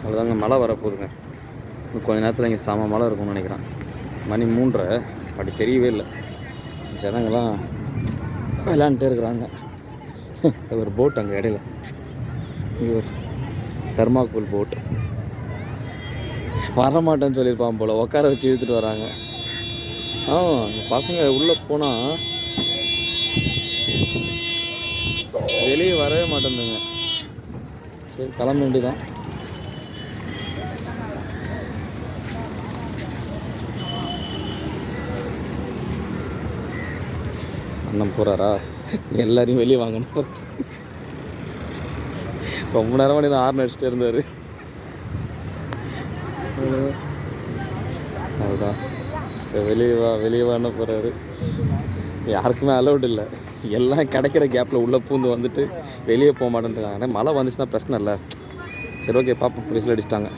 அவ்வளோதாங்க, மழை வரப்போகுதுங்க. கொஞ்ச நேரத்தில் இங்கே செம மழை இருக்கும்னு நினைக்கிறேன். மணி 3:30, அப்படி தெரியவே இல்லை. ஜனங்கள்லாம் விளையாண்டுட்டே இருக்கிறாங்க. ஒரு போட் அங்கே இடையில, இங்கே ஒரு தர்மாக்கோல் போட் வரமாட்டேன்னு சொல்லியிருப்பான் போல், உட்கார வச்சு இழுத்துட்டு வராங்க. பசங்க உள்ளே போனால் வெளியே வரவே மாட்டேங்குதுங்க. சரி, கிளம்ப வேண்டியதான். அண்ணன் போகிறாரா? எல்லாரையும் வெளியே வாங்கணும். ரொம்ப நேரமாக நீ தான் ஹார்ன் அடிச்சுட்டே இருந்தார். அதுதான் இப்போ வெளியே வான்னு போகிறாரு. யாருக்குமே அலௌட் இல்லை. எல்லாம் கிடைக்கிற கேப்பில் உள்ளே பூந்து வந்துட்டு வெளியே போக மாட்டேன்றாங்க. மழை வந்துச்சுன்னா பிரச்சனை இல்லை. சரி, ஓகே, பார்ப்போம். விசில் அடிச்சிட்டாங்க.